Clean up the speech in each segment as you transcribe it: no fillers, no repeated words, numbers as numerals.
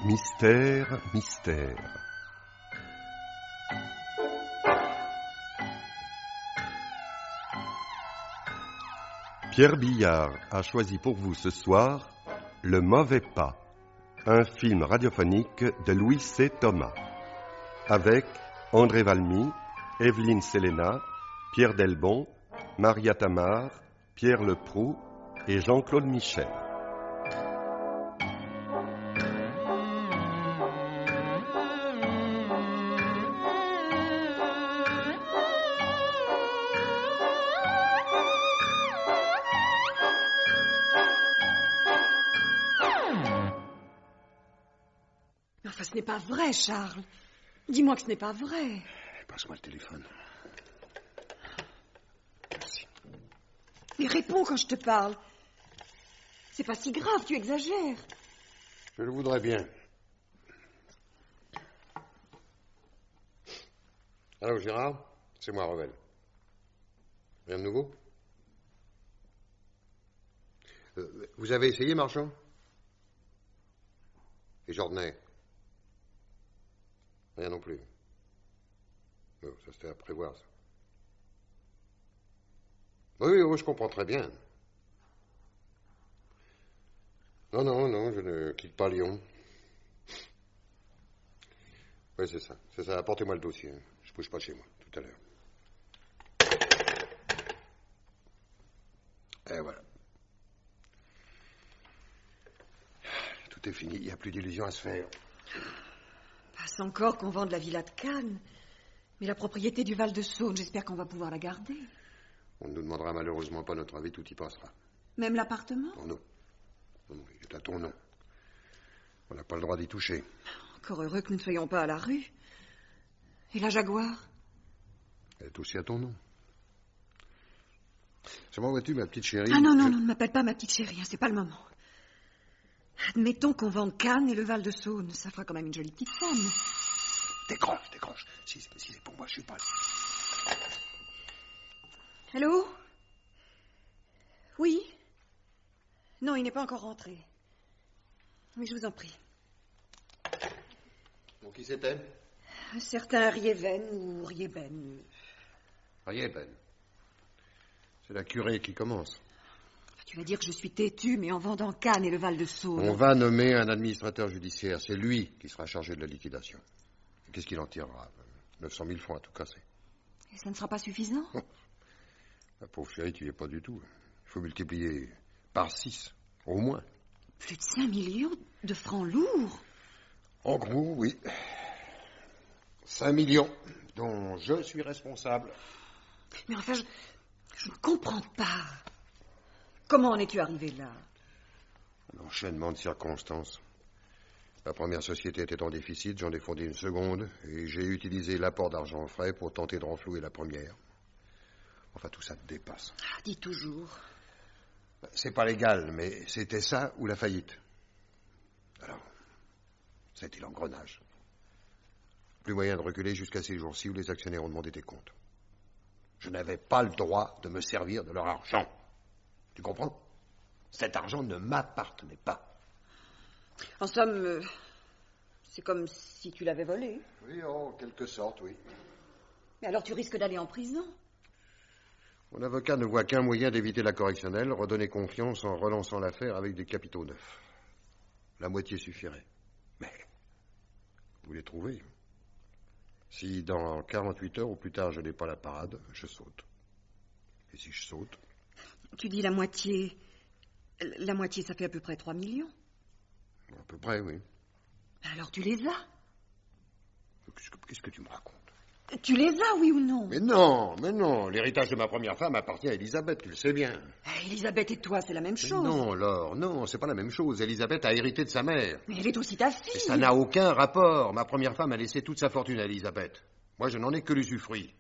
Mystère, mystère. Pierre Billard a choisi pour vous ce soir Le Mauvais Pas, un film radiophonique de Louis C. Thomas, avec André Valmy, Evelyne Selena, Pierre Delbon, Maria Tamar, Pierre Leproux et Jean-Claude Michel. Enfin, ce n'est pas vrai, Charles. Dis-moi que ce n'est pas vrai. Passe-moi le téléphone. Merci. Mais réponds quand je te parle. C'est pas si grave, tu exagères. Je le voudrais bien. Allô, Gérard? C'est moi, Revel. Rien de nouveau? Vous avez essayé, Marchand? Et Jordanay? Rien non plus. Non, ça c'était à prévoir, ça. Oui, je comprends très bien. Non, je ne quitte pas Lyon. Oui, c'est ça. Apportez-moi le dossier. Je bouge pas chez moi, tout à l'heure. Et voilà. Tout est fini, il n'y a plus d'illusions à se faire. Passe encore qu'on vende la villa de Cannes. Mais la propriété du Val-de-Saône, j'espère qu'on va pouvoir la garder. On ne nous demandera malheureusement pas notre avis, tout y passera. Même l'appartement? Non, il est à ton nom. On n'a pas le droit d'y toucher. Encore heureux que nous ne soyons pas à la rue. Et la Jaguar? Elle est aussi à ton nom. Comment vois-tu, ma petite chérie? Ah non, ne m'appelle pas ma petite chérie, hein, c'est pas le moment. Admettons qu'on vende Cannes et le Val-de-Saône. Ça fera quand même une jolie petite femme. Décroche. Si c'est pour moi, je suis pas là. Allô? Oui? Non, il n'est pas encore rentré. Mais je vous en prie. Bon, qui c'était? Un certain Rieven ou Rieben. Rieben. C'est la curée qui commence. Tu vas dire que je suis têtue, mais en vendant Cannes et le Val-de-Saône... On va nommer un administrateur judiciaire. C'est lui qui sera chargé de la liquidation. Qu'est-ce qu'il en tirera? 900 000 francs à tout casser. Et ça ne sera pas suffisant? La pauvre chérie, tu y es pas du tout. Il faut multiplier par 6, au moins. Plus de 5 millions de francs lourds? En gros, oui. 5 millions, dont je suis responsable. Mais enfin, je ne comprends pas. Comment en es-tu arrivé là? Un enchaînement de circonstances. La première société était en déficit, j'en ai fondé une seconde, et j'ai utilisé l'apport d'argent frais pour tenter de renflouer la première. Enfin, tout ça te dépasse. Ah, dis toujours. C'est pas légal, mais c'était ça ou la faillite. Alors, c'était l'engrenage. Plus moyen de reculer jusqu'à ces jours-ci où les actionnaires ont demandé des comptes. Je n'avais pas le droit de me servir de leur argent. Tu comprends? Cet argent ne m'appartenait pas. En somme, c'est comme si tu l'avais volé. Oui, en quelque sorte, oui. Mais alors tu risques d'aller en prison. Mon avocat ne voit qu'un moyen d'éviter la correctionnelle, redonner confiance en relançant l'affaire avec des capitaux neufs. La moitié suffirait. Mais vous les trouvez. Si dans 48 heures ou plus tard je n'ai pas la parade, je saute. Et si je saute... Tu dis la moitié. La moitié, ça fait à peu près 3 millions. À peu près, oui. Alors tu les as? Qu'est-ce que tu me racontes? Tu les as, oui ou non? Mais non. L'héritage de ma première femme appartient à Elisabeth, tu le sais bien. Elisabeth et toi, c'est la même chose. Non, Laure, non, c'est pas la même chose. Elisabeth a hérité de sa mère. Mais elle est aussi ta fille. Et ça n'a aucun rapport. Ma première femme a laissé toute sa fortune à Elisabeth. Moi, je n'en ai que l'usufruit.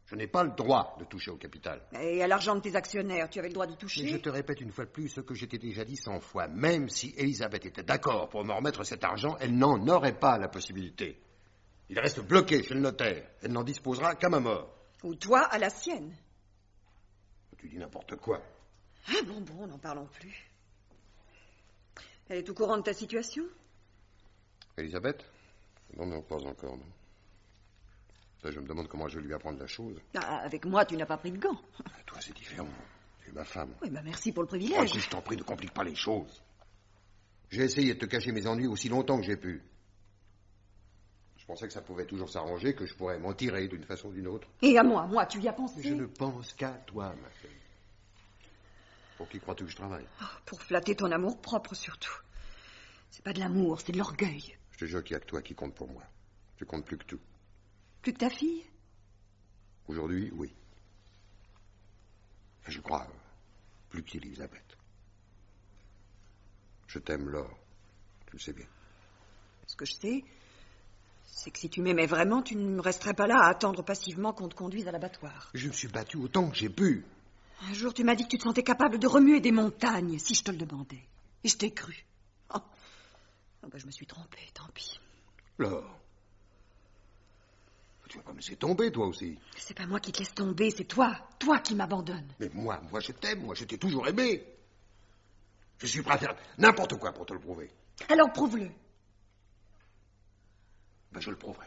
Je n'ai pas le droit de toucher au capital. Et à l'argent de tes actionnaires, tu avais le droit d'y toucher? Mais je te répète une fois de plus ce que je t'ai déjà dit 100 fois. Même si Elisabeth était d'accord pour me remettre cet argent, elle n'en aurait pas la possibilité. Il reste bloqué chez le notaire. Elle n'en disposera qu'à ma mort. Ou toi, à la sienne. Tu dis n'importe quoi. Ah bon, n'en parlons plus. Elle est au courant de ta situation? Elisabeth? Non, pas encore, non. Là, je me demande comment je vais lui apprendre la chose. Ah, avec moi, tu n'as pas pris de gants. Toi, c'est différent. Tu es ma femme. Oui, merci pour le Moi privilège. aussi, je t'en prie, ne complique pas les choses. J'ai essayé de te cacher mes ennuis aussi longtemps que j'ai pu. Je pensais que ça pouvait toujours s'arranger, que je pourrais m'en tirer d'une façon ou d'une autre. Et à moi, tu y as pensé? Je ne pense qu'à toi, ma fille. Pour qui crois-tu que je travaille? Oh, pour flatter ton amour-propre, surtout. C'est pas de l'amour, c'est de l'orgueil. Je te jure qu'il n'y a que toi qui compte pour moi. Tu comptes plus que tout. Plus que ta fille? Aujourd'hui, oui. Et je crois plus qu'Elisabeth. Je t'aime, Laure. Tu le sais bien. Ce que je sais, c'est que si tu m'aimais vraiment, tu ne resterais pas là à attendre passivement qu'on te conduise à l'abattoir. Je me suis battu autant que j'ai pu. Un jour, tu m'as dit que tu te sentais capable de remuer des montagnes, si je te le demandais. Et je t'ai cru. Oh. Je me suis trompée, tant pis. Laure. Tu vas pas me laisser tomber, toi aussi. C'est pas moi qui te laisse tomber, c'est toi qui m'abandonnes. Mais moi, je t'aime, moi, je t'ai toujours aimé. Je suis prêt à faire n'importe quoi pour te le prouver. Alors prouve-le. Je le prouverai.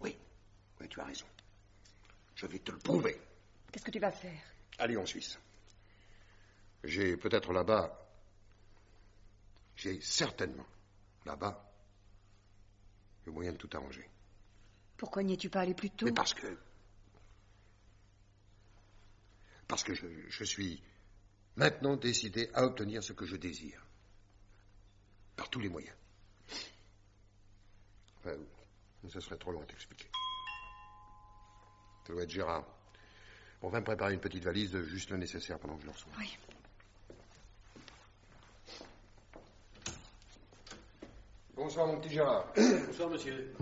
Oui, tu as raison. Je vais te le prouver. Qu'est-ce que tu vas faire? Allez en Suisse. J'ai peut-être là-bas... J'ai certainement là-bas le moyen de tout arranger. Pourquoi n'y es-tu pas allé plus tôt? Mais parce que je suis maintenant décidé à obtenir ce que je désire. Par tous les moyens. Enfin, ce serait trop long à t'expliquer. Ça doit être Gérard. On va me préparer une petite valise, juste le nécessaire pendant que je le reçois. Oui. Bonsoir, mon petit Gérard. Bonsoir, monsieur.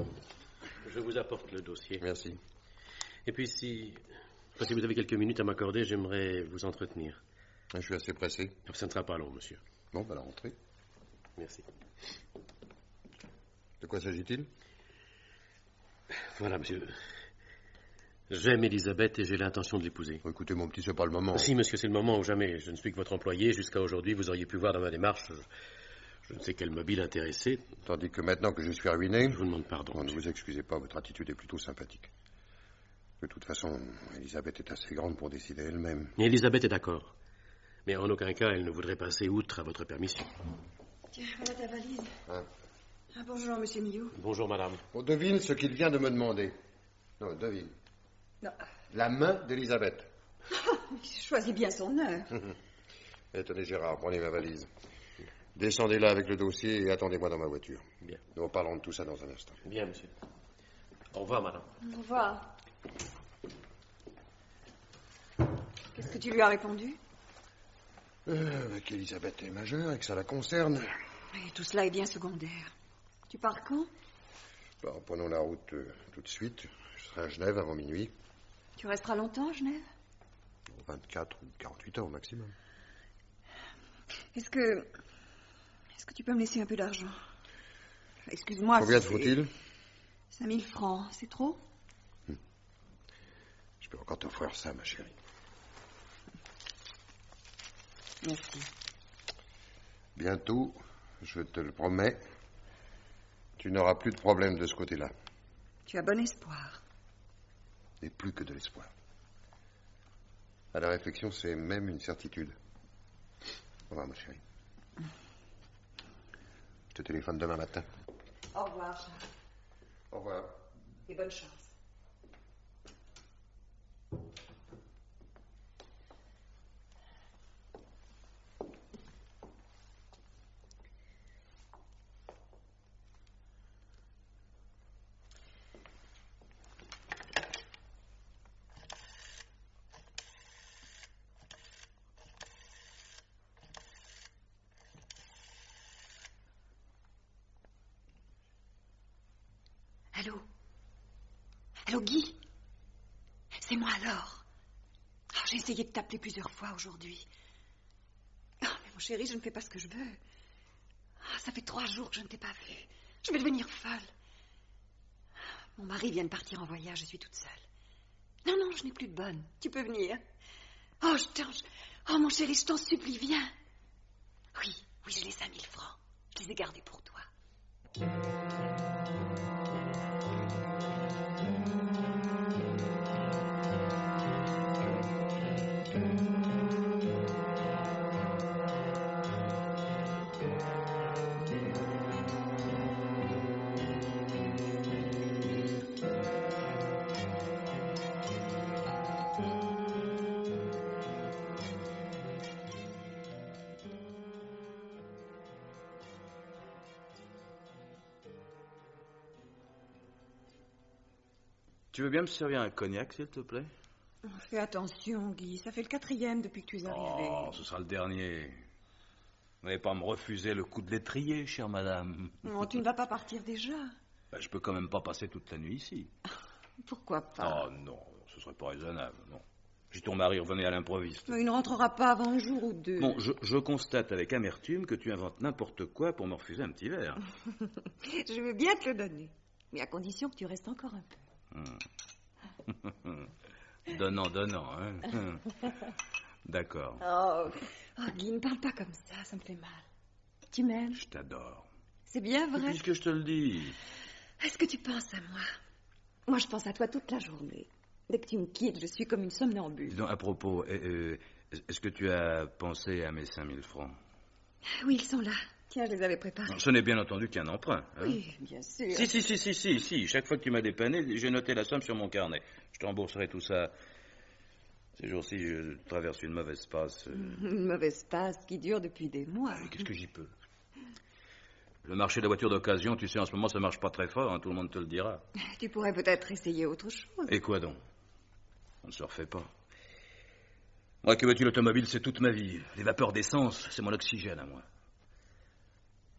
Je vous apporte le dossier. Merci. Et puis, si vous avez quelques minutes à m'accorder, j'aimerais vous entretenir. Je suis assez pressé. Ça ne sera pas long, monsieur. Bon, la rentrée. Merci. De quoi s'agit-il? Voilà, monsieur. J'aime Elisabeth et j'ai l'intention de l'épouser. Écoutez, mon petit, c'est pas le moment. Si, monsieur, c'est le moment ou jamais. Je ne suis que votre employé. Jusqu'à aujourd'hui, vous auriez pu voir dans ma démarche... Je ne sais quel mobile intéressé. Tandis que maintenant que je suis ruiné... Je vous demande pardon. Ne vous excusez pas, votre attitude est plutôt sympathique. De toute façon, Elisabeth est assez grande pour décider elle-même. Elisabeth est d'accord. Mais en aucun cas, elle ne voudrait passer outre à votre permission. Tiens, voilà ta valise. Hein? Bonjour, monsieur Millot. Bonjour, madame. Oh, devine ce qu'il vient de me demander. Non, devine. Non. La main d'Elisabeth. Il choisit bien son heure. Et tenez, Gérard, prenez ma valise. Descendez là avec le dossier et attendez-moi dans ma voiture. Bien. Nous parlerons de tout ça dans un instant. Bien, monsieur. Au revoir, madame. Au revoir. Qu'est-ce que tu lui as répondu? Qu'Elisabeth est majeure et que ça la concerne. Et tout cela est bien secondaire. Tu pars quand? Prenons la route tout de suite. Je serai à Genève avant minuit. Tu resteras longtemps à Genève? 24 ou 48 heures au maximum. Est-ce que tu peux me laisser un peu d'argent? Excuse-moi. Combien te faut-il? 5000 francs, c'est trop? Je peux encore t'offrir ça, ma chérie. Merci. Bientôt, je te le promets, tu n'auras plus de problème de ce côté-là. Tu as bon espoir. Et plus que de l'espoir. À la réflexion, c'est même une certitude. Au revoir, ma chérie. Je te téléphone demain matin. Au revoir, Charles. Au revoir. Et bonne chance. Allô? Allô, Guy? C'est moi, alors. J'ai essayé de t'appeler plusieurs fois aujourd'hui. Mais mon chéri, je ne fais pas ce que je veux. Ça fait 3 jours que je ne t'ai pas vu. Je vais devenir folle. Mon mari vient de partir en voyage, je suis toute seule. Non, je n'ai plus de bonne. Tu peux venir. Oh, mon chéri, je t'en supplie, viens. Oui, j'ai les 5000 francs. Je les ai gardés pour toi. Tu veux bien me servir un cognac, s'il te plaît? Fais attention, Guy. Ça fait le 4e depuis que tu es arrivé. Oh, ce sera le dernier. Vous n'allez pas me refuser le coup de l'étrier, chère madame. Non, tu ne vas pas partir déjà. Ben, je peux quand même pas passer toute la nuit ici. Pourquoi pas? Oh non, ce serait pas raisonnable, non. Si ton mari revenait à l'improviste. Mais il ne rentrera pas avant un jour ou deux. Bon, je constate avec amertume que tu inventes n'importe quoi pour me refuser un petit verre. Je veux bien te le donner. Mais à condition que tu restes encore un peu. Donnant, hein. D'accord. Oh, Guy, ne parle pas comme ça me fait mal. Tu m'aimes? Je t'adore. C'est bien vrai? Puisque je te le dis. Est-ce que tu penses à moi? Moi, je pense à toi toute la journée. Dès que tu me quittes, je suis comme une somnambule. Dis donc, à propos, est-ce que tu as pensé à mes 5000 francs? Oui, ils sont là. Tiens, je les avais préparés. Ce n'est bien entendu qu'un emprunt. Hein? Oui, bien sûr. Si. Chaque fois que tu m'as dépanné, j'ai noté la somme sur mon carnet. Je te rembourserai tout ça. Ces jours-ci, je traverse une mauvaise passe. Une mauvaise passe qui dure depuis des mois. Qu'est-ce que j'y peux? Le marché de la voiture d'occasion, tu sais, en ce moment, ça marche pas très fort, hein, tout le monde te le dira. Tu pourrais peut-être essayer autre chose. Et quoi donc? On ne se refait pas. Moi, que veux-tu, l'automobile, c'est toute ma vie. Les vapeurs d'essence, c'est mon oxygène à moi.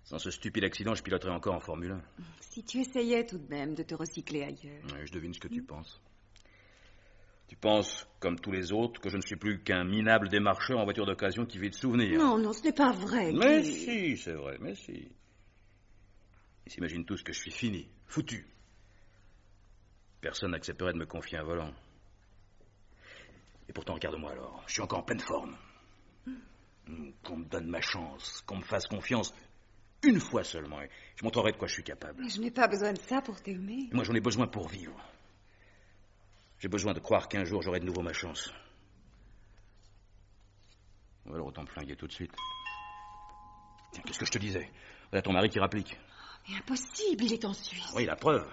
Sans ce stupide accident, je piloterais encore en Formule 1. Si tu essayais tout de même de te recycler ailleurs. Oui, je devine ce que tu penses. Tu penses, comme tous les autres, que je ne suis plus qu'un minable démarcheur en voiture d'occasion qui vit de souvenirs. Non, ce n'est pas vrai. Mais Guy. si, c'est vrai, mais si. Ils s'imaginent tous que je suis fini, foutu. Personne n'accepterait de me confier un volant. Et pourtant, regarde-moi alors, je suis encore en pleine forme. Qu'on me donne ma chance, qu'on me fasse confiance, une fois seulement, et je montrerai de quoi je suis capable. Mais je n'ai pas besoin de ça pour t'aimer. Moi, j'en ai besoin pour vivre. J'ai besoin de croire qu'un jour, j'aurai de nouveau ma chance. Ou alors, autant me flinguer tout de suite. Tiens, qu'est-ce que je te disais? Voilà ton mari qui rapplique. Mais impossible, il est en Suisse. Oui, la preuve.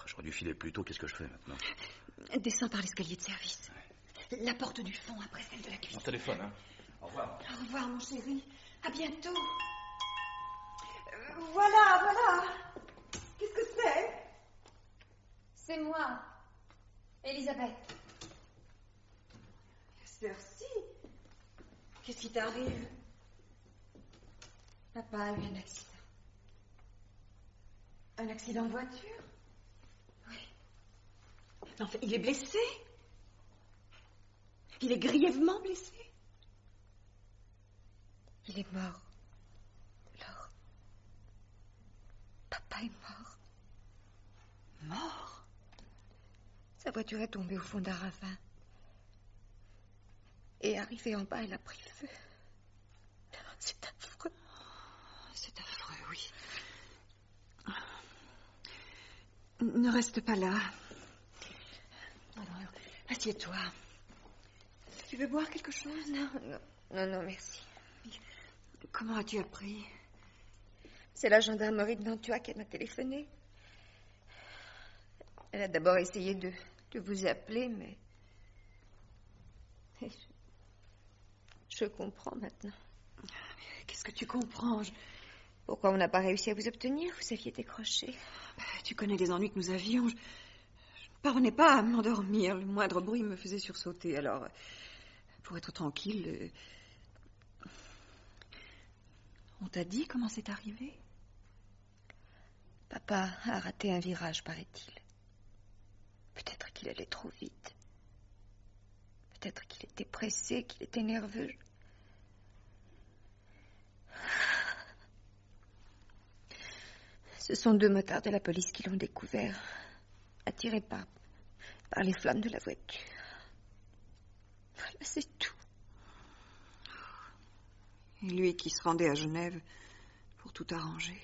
J'aurais dû filer plus tôt, qu'est-ce que je fais maintenant? Descends par l'escalier de service. La porte du fond après celle de la cuisine. Mon téléphone, hein. Au revoir. Au revoir, mon chéri. À bientôt. Voilà. Qu'est-ce que c'est? C'est moi, Elisabeth. Merci. Qu'est-ce qui t'arrive? Papa a eu un accident. Un accident de voiture? Oui. Mais enfin, il est blessé. Il est grièvement blessé. Il est mort. Laure. Papa est mort. Mort? Sa voiture est tombée au fond d'un ravin. Et arrivée en bas, elle a pris feu. C'est affreux. C'est affreux, oui. Ne reste pas là. Alors, assieds-toi. Tu veux boire quelque chose? Non, merci. Comment as-tu appris? C'est la gendarmerie de Nantua qui m'a téléphoné. Elle a d'abord essayé de vous appeler, mais... Je comprends maintenant. Qu'est-ce que tu comprends? Pourquoi on n'a pas réussi à vous obtenir? Vous aviez décroché. Tu connais les ennuis que nous avions. Je ne parvenais pas à m'endormir. Le moindre bruit me faisait sursauter. Alors, pour être tranquille... On t'a dit comment c'est arrivé? Papa a raté un virage, paraît-il. Peut-être qu'il allait trop vite. Peut-être qu'il était pressé, qu'il était nerveux. Ce sont 2 motards de la police qui l'ont découvert, attirés par les flammes de la voiture. Voilà, c'est tout. Et lui qui se rendait à Genève pour tout arranger.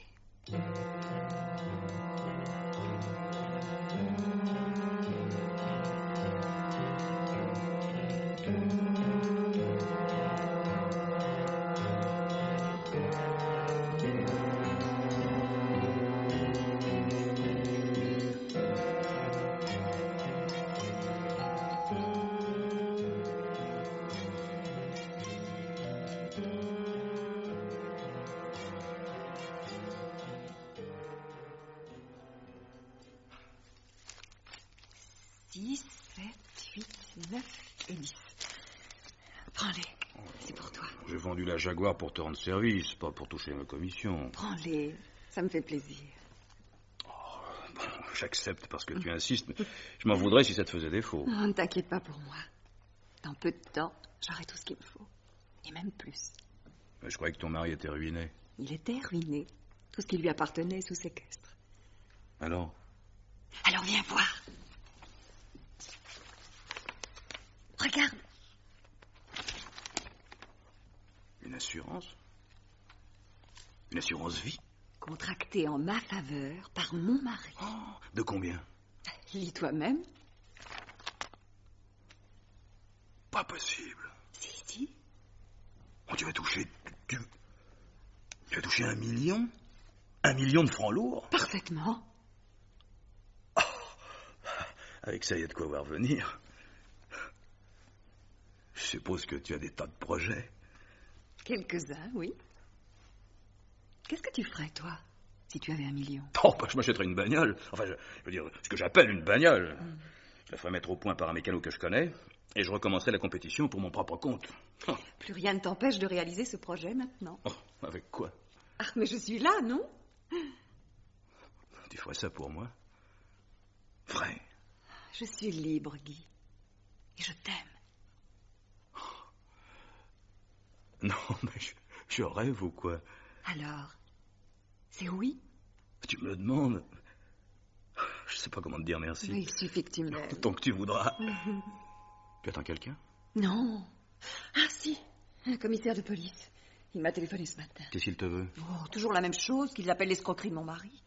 Six, 7, 8, 9 et 10. Prends-les. C'est pour toi. J'ai vendu la Jaguar pour te rendre service, pas pour toucher ma commission. Prends-les. Ça me fait plaisir. Bon, j'accepte parce que tu insistes, mais je m'en voudrais si ça te faisait défaut. Non, ne t'inquiète pas pour moi. Dans peu de temps, j'aurai tout ce qu'il me faut. Et même plus. Mais je croyais que ton mari était ruiné. Il était ruiné. Tout ce qui lui appartenait est sous séquestre. Alors? Alors viens voir. Regarde. Une assurance? Une assurance vie? Contractée en ma faveur par mon mari. Oh, de combien? Lis toi-même. Pas possible. Si. Oh, tu vas toucher... Tu vas toucher 1 million? 1 million de francs lourds? Parfaitement. Oh, avec ça, il y a de quoi voir venir. Je suppose que tu as des tas de projets. Quelques-uns, oui. Qu'est-ce que tu ferais, toi, si tu avais 1 million? Oh, bah, je m'achèterais une bagnole. Enfin, je veux dire, ce que j'appelle une bagnole. Je la ferais mettre au point par un mécano que je connais, et je recommencerais la compétition pour mon propre compte. Oh. Plus rien ne t'empêche de réaliser ce projet maintenant. Oh, avec quoi? Ah, mais je suis là, non? Tu ferais ça pour moi? Vrai? Je suis libre, Guy. Et je t'aime. Non, mais je rêve ou quoi? Alors, c'est oui? Tu me le demandes? Je sais pas comment te dire merci. Mais il suffit que tu me l'aimes. Tant que tu voudras. Tu attends quelqu'un? Non. Ah, si. Un commissaire de police. Il m'a téléphoné ce matin. Qu'est-ce qu'il te veut? Oh, toujours la même chose, qu'ils appellent l'escroquerie de mon mari.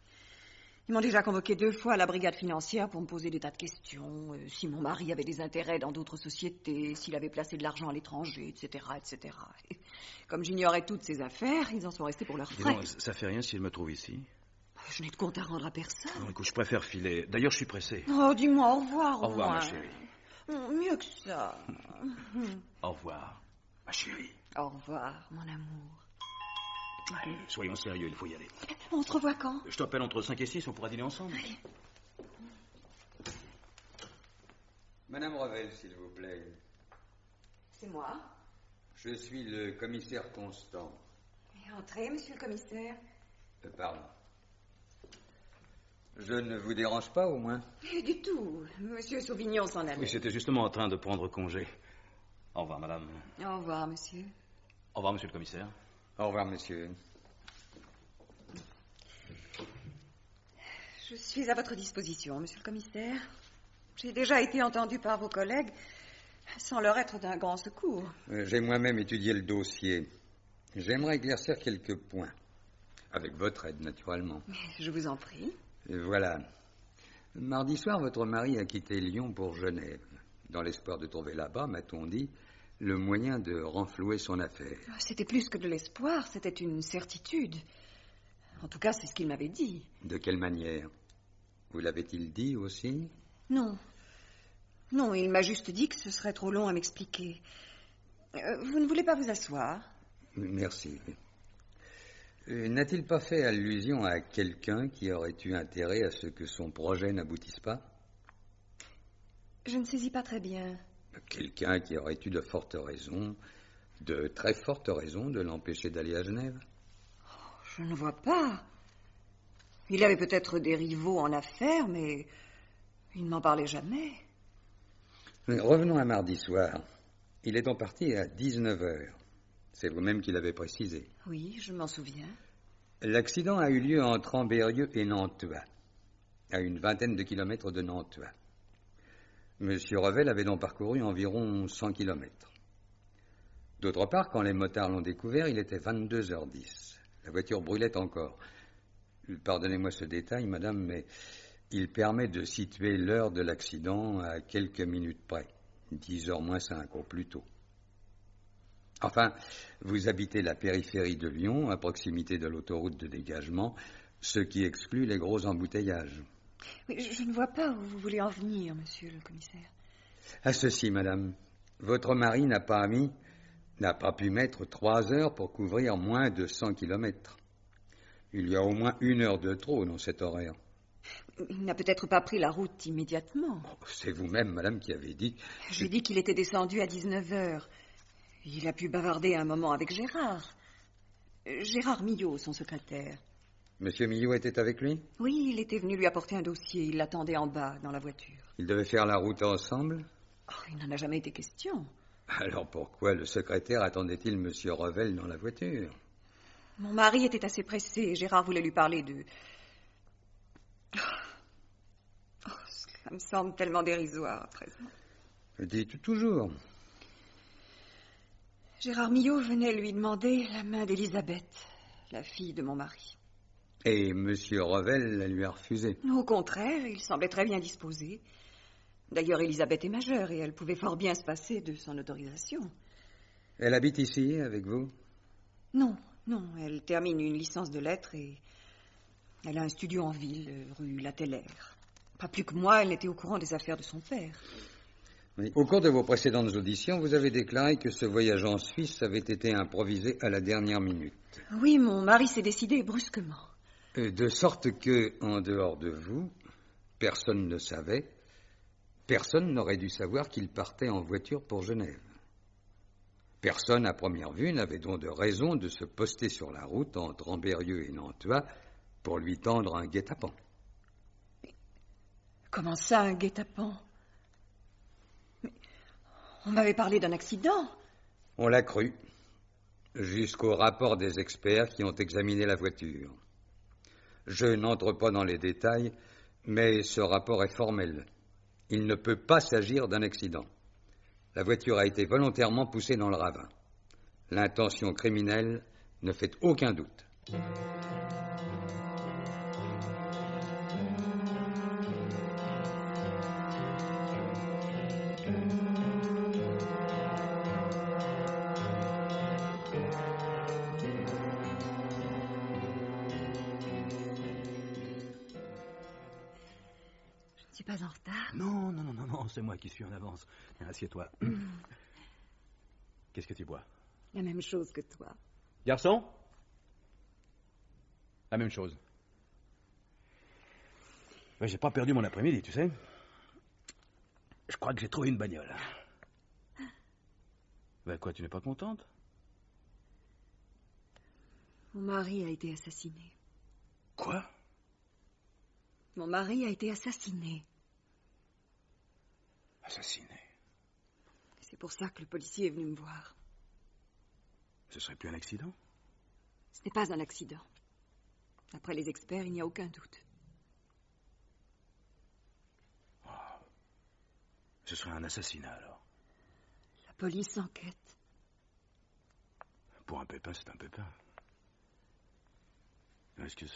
Ils m'ont déjà convoqué 2 fois à la brigade financière pour me poser des tas de questions. Si mon mari avait des intérêts dans d'autres sociétés, s'il avait placé de l'argent à l'étranger, etc., etc. Et comme j'ignorais toutes ces affaires, ils en sont restés pour leurs frais. Non, ça fait rien s'il me trouve ici. Je n'ai de compte à rendre à personne. Non, écoute, je préfère filer. D'ailleurs, je suis pressé. Oh, dis-moi au revoir. Au revoir, ma chérie. Mieux que ça. Au revoir, ma chérie. Au revoir, mon amour. Allez, soyons sérieux, il faut y aller. On se revoit quand? Je t'appelle entre 5 et 6, on pourra dîner ensemble. Allez. Madame Revel, s'il vous plaît. C'est moi. Je suis le commissaire Constant. Entrez, monsieur le commissaire. Pardon. Je ne vous dérange pas, au moins? Du tout. Monsieur Sauvignon s'en allait. Oui, j'étais justement en train de prendre congé. Au revoir, madame. Au revoir, monsieur. Au revoir, monsieur le commissaire. Au revoir, monsieur. Je suis à votre disposition, monsieur le commissaire. J'ai déjà été entendu par vos collègues sans leur être d'un grand secours. J'ai moi-même étudié le dossier. J'aimerais éclaircir quelques points. Avec votre aide, naturellement. Je vous en prie. Et voilà. Mardi soir, votre mari a quitté Lyon pour Genève, dans l'espoir de trouver là-bas, m'a-t-on dit, le moyen de renflouer son affaire. C'était plus que de l'espoir, c'était une certitude. En tout cas, c'est ce qu'il m'avait dit. De quelle manière? Vous l'avait-il dit aussi? Non. Non, il m'a juste dit que ce serait trop long à m'expliquer. Vous ne voulez pas vous asseoir? Merci. N'a-t-il pas fait allusion à quelqu'un qui aurait eu intérêt à ce que son projet n'aboutisse pas? Je ne saisis pas très bien. Quelqu'un qui aurait eu de fortes raisons, de très fortes raisons de l'empêcher d'aller à Genève? Je ne vois pas. Il avait peut-être des rivaux en affaires, mais il ne m'en parlait jamais. Mais revenons à mardi soir. Il est donc parti à 19h. C'est vous-même qui l'avez précisé. Oui, je m'en souviens. L'accident a eu lieu entre Ambérieu et Nantua, à une vingtaine de kilomètres de Nantua. Monsieur Revel avait donc parcouru environ 100 kilomètres. D'autre part, quand les motards l'ont découvert, il était 22h10. La voiture brûlait encore. Pardonnez-moi ce détail, madame, mais il permet de situer l'heure de l'accident à quelques minutes près. 10h moins 5 au plus tôt. Enfin, vous habitez la périphérie de Lyon, à proximité de l'autoroute de dégagement, ce qui exclut les gros embouteillages. Mais je ne vois pas où vous voulez en venir, monsieur le commissaire. À ceci, madame. Votre mari n'a pas pu mettre 3 heures pour couvrir moins de 100 kilomètres. Il y a au moins 1 heure de trop dans cet horaire. Il n'a peut-être pas pris la route immédiatement. C'est vous-même, madame, qui avez dit... J'ai dit qu'il était descendu à 19h. Il a pu bavarder un moment avec Gérard. Gérard Millot, son secrétaire. Monsieur Millot était avec lui? Oui, il était venu lui apporter un dossier. Il l'attendait en bas, dans la voiture. Ils devaient faire la route ensemble? Oh, il n'en a jamais été question. Alors pourquoi le secrétaire attendait-il monsieur Revel dans la voiture? Mon mari était assez pressé et Gérard voulait lui parler de... Oh, cela me semble tellement dérisoire à présent. Dites toujours. Gérard Millot venait lui demander la main d'Elisabeth, la fille de mon mari. Et monsieur Revel la lui a refusé? Au contraire, il semblait très bien disposé. D'ailleurs, Elisabeth est majeure et elle pouvait fort bien se passer de son autorisation. Elle habite ici, avec vous? Non, elle termine une licence de lettres et elle a un studio en ville, rue Latellaire. Pas plus que moi, elle n'était au courant des affaires de son père. Oui. Au cours de vos précédentes auditions, vous avez déclaré que ce voyage en Suisse avait été improvisé à la dernière minute. Oui, mon mari s'est décidé brusquement. De sorte que, en dehors de vous, personne ne savait, personne n'aurait dû savoir qu'il partait en voiture pour Genève. Personne, à première vue, n'avait donc de raison de se poster sur la route entre Ambérieu et Nantua pour lui tendre un guet-apens. Comment ça, un guet-apens? Mais on m'avait parlé d'un accident. On l'a cru, jusqu'au rapport des experts qui ont examiné la voiture. Je n'entre pas dans les détails, mais ce rapport est formel. Il ne peut pas s'agir d'un accident. La voiture a été volontairement poussée dans le ravin. L'intention criminelle ne fait aucun doute. Je ne suis pas en retard. Non, c'est moi qui suis en avance. Assieds-toi. Qu'est-ce que tu bois? La même chose que toi. Garçon? La même chose. Ouais, j'ai pas perdu mon après-midi, tu sais. Je crois que j'ai trouvé une bagnole. Ben quoi, tu n'es pas contente? Mon mari a été assassiné. Quoi? Mon mari a été assassiné. Assassiné? C'est pour ça que le policier est venu me voir. Ce serait plus un accident? Ce n'est pas un accident. D'après les experts, il n'y a aucun doute. Oh. Ce serait un assassinat, alors? La police enquête. Pour un pépin, c'est un pépin. Est-ce que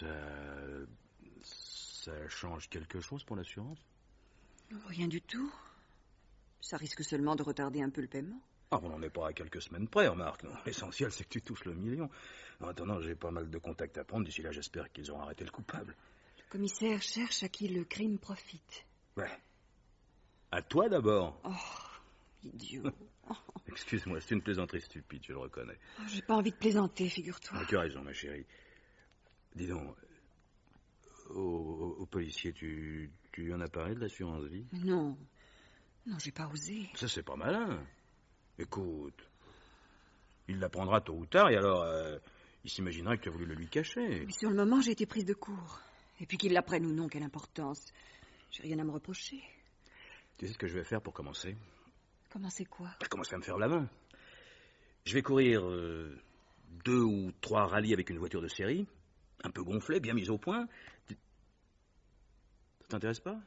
ça change quelque chose pour l'assurance? Rien du tout. Ça risque seulement de retarder un peu le paiement. Ah, on n'en est pas à quelques semaines près, remarque. Non. L'essentiel, c'est que tu touches le million. En attendant, j'ai pas mal de contacts à prendre. D'ici là, j'espère qu'ils auront arrêté le coupable. Le commissaire cherche à qui le crime profite. Ouais. À toi d'abord. Oh, idiot. Excuse-moi, c'est une plaisanterie stupide, je le reconnais. Oh, j'ai pas envie de plaisanter, figure-toi. Ah, tu as raison, ma chérie. Dis donc, au policier, tu lui en as parlé de l'assurance vie? Non, j'ai pas osé. Ça, c'est pas malin. Écoute, il l'apprendra tôt ou tard, et alors, il s'imaginera que tu as voulu le lui cacher. Mais sur le moment, j'ai été prise de court. Et puis qu'il l'apprenne ou non, quelle importance. J'ai rien à me reprocher. Tu sais ce que je vais faire pour commencer? Commencer quoi? Commencer à me faire la main. Je vais courir 2 ou 3 rallyes avec une voiture de série, un peu gonflée, bien mise au point. Ça t'intéresse pas?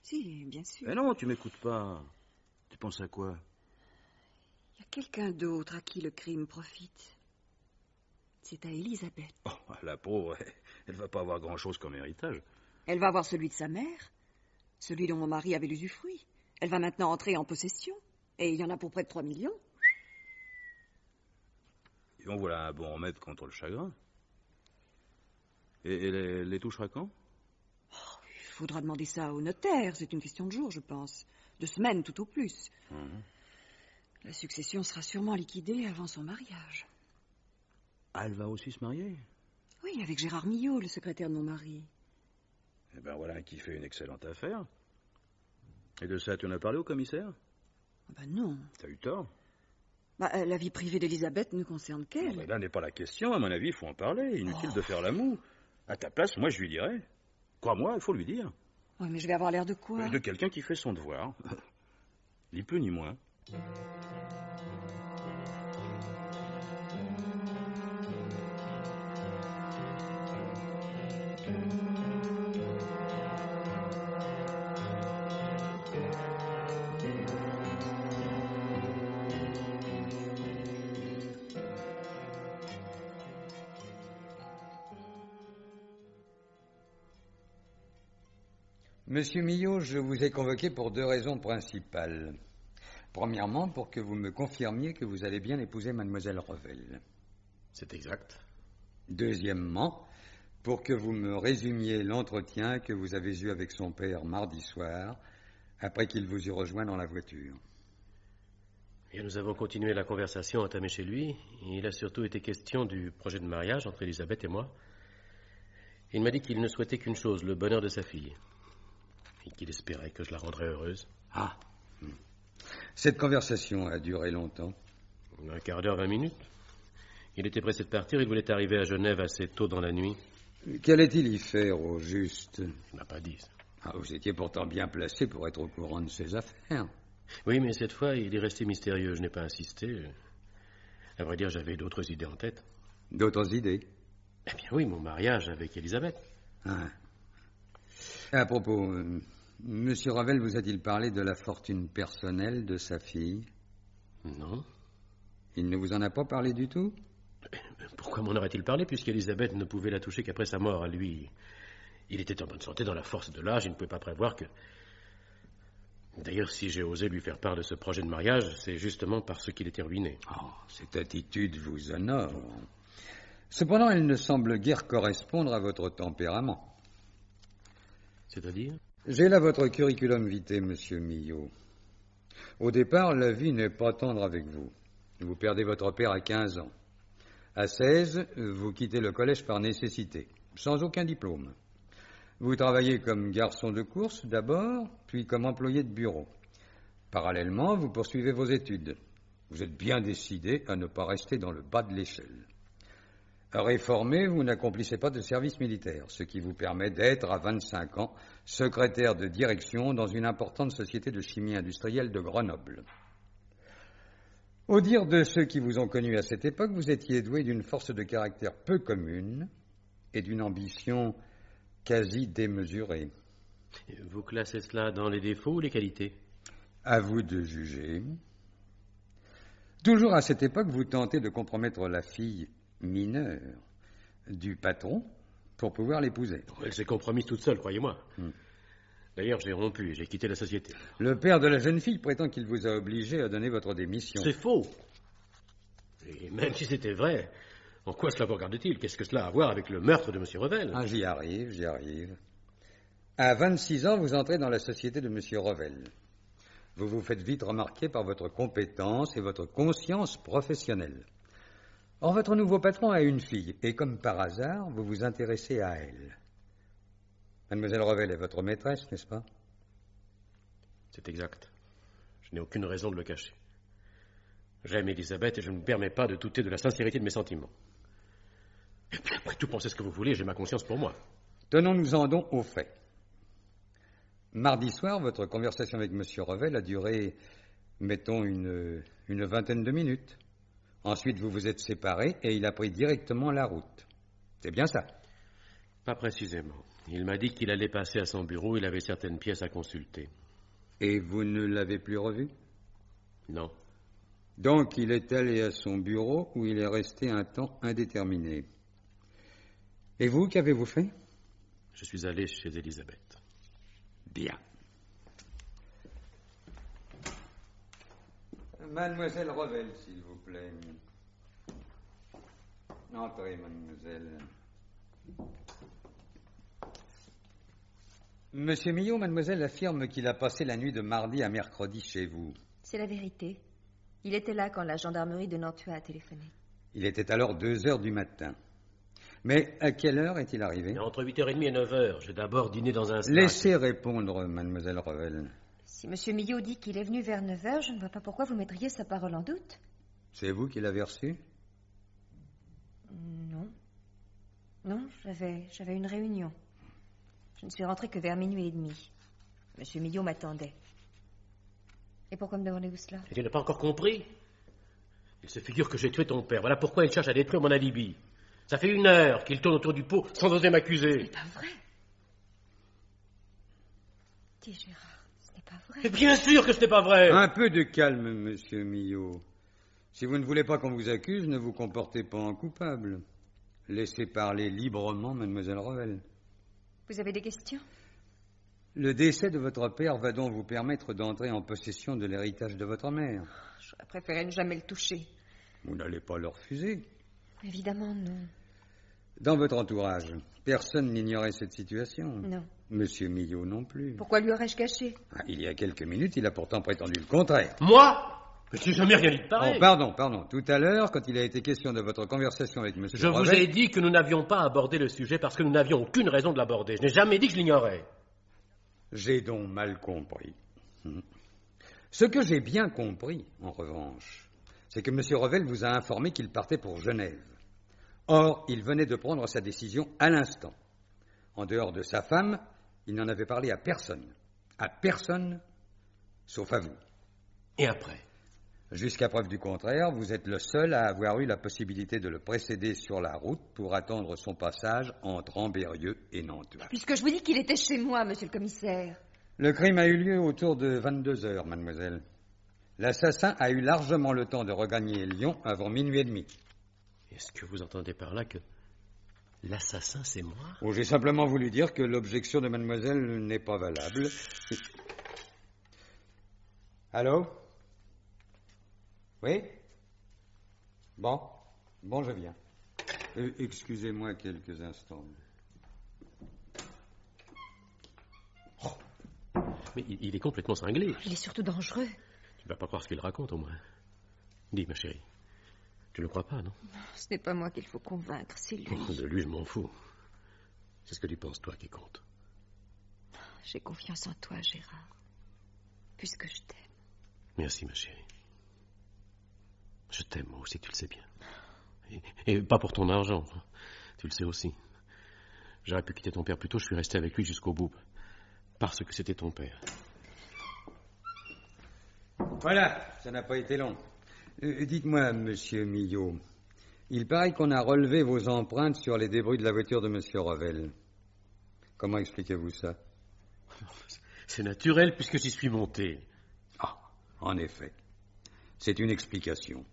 Si, bien sûr. Mais non, tu m'écoutes pas. Tu penses à quoi? Il y a quelqu'un d'autre à qui le crime profite. C'est à Elisabeth. Oh, la pauvre, elle va pas avoir grand-chose comme héritage. Elle va avoir celui de sa mère, celui dont mon mari avait l'usufruit. Elle va maintenant entrer en possession. Et il y en a pour près de 3 millions. Et on voilà un bon remède contre le chagrin. Et elle les touchera quand? Il faudra demander ça au notaire. C'est une question de jours, je pense. 2 semaines, tout au plus. La succession sera sûrement liquidée avant son mariage. Ah, elle va aussi se marier? Oui, avec Gérard Millot, le secrétaire de mon mari. Eh ben voilà qui fait une excellente affaire. Et de ça, tu en as parlé au commissaire? Non. T'as eu tort. La vie privée d'Elisabeth ne concerne qu'elle. Non, mais là n'est pas la question, à mon avis, il faut en parler. Inutile de faire l'amour. À ta place, moi, je lui dirais. Crois-moi, il faut lui dire. Oui, mais je vais avoir l'air de quoi? De quelqu'un qui fait son devoir. Ni plus ni moins. Monsieur Millot, je vous ai convoqué pour 2 raisons principales. Premièrement, pour que vous me confirmiez que vous allez bien épouser mademoiselle Revel. C'est exact. Deuxièmement, pour que vous me résumiez l'entretien que vous avez eu avec son père mardi soir, après qu'il vous eut rejoint dans la voiture. Et nous avons continué la conversation entamée chez lui. Il a surtout été question du projet de mariage entre Elisabeth et moi. Il m'a dit qu'il ne souhaitait qu'une chose, le bonheur de sa fille. Et qu'il espérait que je la rendrais heureuse. Ah. Cette conversation a duré longtemps? Un quart d'heure, 20 minutes. Il était pressé de partir, il voulait arriver à Genève assez tôt dans la nuit. Qu'allait-il y faire, au juste? Il m'a pas dit ça. Ah, vous étiez pourtant bien placé pour être au courant de ses affaires. Oui, mais cette fois, il est resté mystérieux. Je n'ai pas insisté. À vrai dire, j'avais d'autres idées en tête. D'autres idées? Eh bien oui, mon mariage avec Elisabeth. Ah. À propos, Monsieur Revel vous a-t-il parlé de la fortune personnelle de sa fille? Non. Il ne vous en a pas parlé du tout? Pourquoi m'en aurait-il parlé, puisqu'Elisabeth ne pouvait la toucher qu'après sa mort à lui? Il était en bonne santé, dans la force de l'âge, il ne pouvait pas prévoir que... D'ailleurs, si j'ai osé lui faire part de ce projet de mariage, c'est justement parce qu'il était ruiné. Oh, cette attitude vous honore. Cependant, elle ne semble guère correspondre à votre tempérament. C'est-à-dire? J'ai là votre curriculum vitae, monsieur Millot. Au départ, la vie n'est pas tendre avec vous. Vous perdez votre père à 15 ans. À 16, vous quittez le collège par nécessité, sans aucun diplôme. Vous travaillez comme garçon de course d'abord, puis comme employé de bureau. Parallèlement, vous poursuivez vos études. Vous êtes bien décidé à ne pas rester dans le bas de l'échelle. Réformé, vous n'accomplissez pas de service militaire, ce qui vous permet d'être, à 25 ans, secrétaire de direction dans une importante société de chimie industrielle de Grenoble. Au dire de ceux qui vous ont connu à cette époque, vous étiez doué d'une force de caractère peu commune et d'une ambition quasi démesurée. Vous classez cela dans les défauts ou les qualités? À vous de juger. Toujours à cette époque, vous tentez de compromettre la fille mineure du patron pour pouvoir l'épouser. Elle s'est compromise toute seule, croyez-moi. D'ailleurs, j'ai rompu, j'ai quitté la société. Le père de la jeune fille prétend qu'il vous a obligé à donner votre démission. C'est faux. Et même si c'était vrai, en quoi cela vous regarde-t-il? Qu'est-ce que cela a à voir avec le meurtre de M. Revel? Ah, j'y arrive. À 26 ans, vous entrez dans la société de M. Revel. Vous vous faites vite remarquer par votre compétence et votre conscience professionnelle. Or, votre nouveau patron a une fille, et comme par hasard, vous vous intéressez à elle. Mademoiselle Revel est votre maîtresse, n'est-ce pas? C'est exact. Je n'ai aucune raison de le cacher. J'aime Elisabeth et je ne me permets pas de douter de la sincérité de mes sentiments. Et puis après tout, pensez ce que vous voulez, j'ai ma conscience pour moi. Tenons-nous-en donc aux faits. Mardi soir, votre conversation avec M. Revel a duré, mettons, une vingtaine de minutes. Ensuite, vous vous êtes séparés et il a pris directement la route. C'est bien ça? Pas précisément. Il m'a dit qu'il allait passer à son bureau, il avait certaines pièces à consulter. Et vous ne l'avez plus revu? Non. Donc, il est allé à son bureau où il est resté un temps indéterminé. Et vous, qu'avez-vous fait? Je suis allé chez Elisabeth. Bien. Mademoiselle Revel, s'il vous plaît. Entrez, mademoiselle. Monsieur Millot, mademoiselle affirme qu'il a passé la nuit de mardi à mercredi chez vous. C'est la vérité. Il était là quand la gendarmerie de Nantua a téléphoné. Il était alors 2 heures du matin. Mais à quelle heure est-il arrivé? Et entre 8h30 et 9h. J'ai d'abord dîné dans un snack. Laissez répondre, mademoiselle Revel. Si monsieur Millot dit qu'il est venu vers 9h, je ne vois pas pourquoi vous mettriez sa parole en doute. C'est vous qui l'avez reçu? Non. Non, j'avais une réunion. Je ne suis rentrée que vers 00h30. Monsieur Millot m'attendait. Et pourquoi me demandez-vous cela? Et tu n'as pas encore compris? Il se figure que j'ai tué ton père. Voilà pourquoi il cherche à détruire mon alibi. Ça fait 1 heure qu'il tourne autour du pot sans oser m'accuser. Ce n'est pas vrai. Dis, Gérard, ce n'est pas vrai. Mais bien sûr que ce n'est pas vrai. Un peu de calme, monsieur Millot. Si vous ne voulez pas qu'on vous accuse, ne vous comportez pas en coupable. Laissez parler librement mademoiselle Revel. Vous avez des questions? Le décès de votre père va donc vous permettre d'entrer en possession de l'héritage de votre mère. J'aurais préféré ne jamais le toucher. Vous n'allez pas le refuser. Évidemment, non. Dans votre entourage, personne n'ignorait cette situation? Non. Monsieur Millot non plus. Pourquoi lui aurais-je caché? Il y a quelques minutes, il a pourtant prétendu le contraire. Moi? Mais tu n'as jamais rien dit de pareil. Oh, pardon. Tout à l'heure, quand il a été question de votre conversation avec monsieur Je Revel... vous ai dit que nous n'avions pas abordé le sujet parce que nous n'avions aucune raison de l'aborder. Je n'ai jamais dit que je l'ignorais. J'ai donc mal compris. Ce que j'ai bien compris, en revanche, c'est que monsieur Revel vous a informé qu'il partait pour Genève. Or, il venait de prendre sa décision à l'instant. En dehors de sa femme, il n'en avait parlé à personne. À personne, sauf à vous. Et après? Jusqu'à preuve du contraire, vous êtes le seul à avoir eu la possibilité de le précéder sur la route pour attendre son passage entre Ambérieu et Nantua. Puisque je vous dis qu'il était chez moi, monsieur le commissaire. Le crime a eu lieu autour de 22 heures, mademoiselle. L'assassin a eu largement le temps de regagner Lyon avant 00h30. Est-ce que vous entendez par là que l'assassin, c'est moi? Oh, j'ai simplement voulu dire que l'objection de mademoiselle n'est pas valable. Allô? Oui? Bon, je viens. Excusez-moi quelques instants. Oh. Mais il est complètement cinglé. Il est surtout dangereux. Tu ne vas pas croire ce qu'il raconte, au moins. Dis, ma chérie, tu ne le crois pas, non? Ce n'est pas moi qu'il faut convaincre, c'est lui. De lui, je m'en fous. C'est ce que tu penses, toi, qui compte. J'ai confiance en toi, Gérard. Puisque je t'aime. Merci, ma chérie. Je t'aime, moi aussi, tu le sais bien. Et pas pour ton argent, tu le sais aussi. J'aurais pu quitter ton père plus tôt, je suis resté avec lui jusqu'au bout. Parce que c'était ton père. Voilà, ça n'a pas été long. Dites-moi, monsieur Millot, il paraît qu'on a relevé vos empreintes sur les débris de la voiture de monsieur Revel. Comment expliquez-vous ça? C'est naturel puisque j'y suis monté. Ah, en effet. C'est une explication.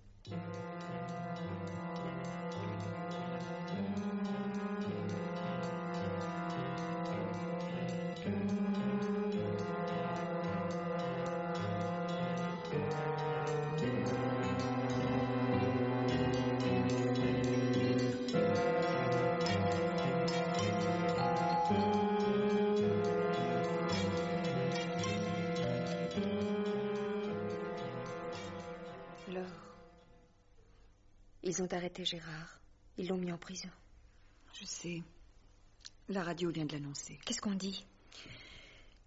Ils ont arrêté Gérard. Ils l'ont mis en prison. Je sais. La radio vient de l'annoncer. Qu'est-ce qu'on dit?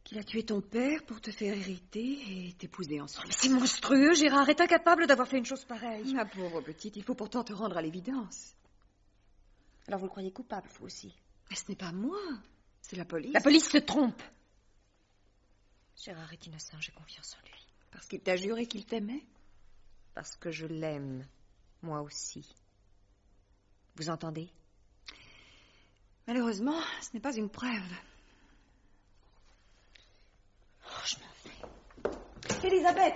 Qu'il a tué ton père pour te faire hériter et t'épouser ensuite. Oh, mais c'est monstrueux. Gérard est incapable d'avoir fait une chose pareille. Ma pauvre petite, il faut pourtant te rendre à l'évidence. Alors vous le croyez coupable, vous aussi? Mais ce n'est pas moi. C'est la police. La police se trompe. Gérard est innocent, j'ai confiance en lui. Parce qu'il t'a juré qu'il t'aimait? Parce que je l'aime. Moi aussi. Vous entendez? Malheureusement, ce n'est pas une preuve. Oh, je m'en vais. Elisabeth!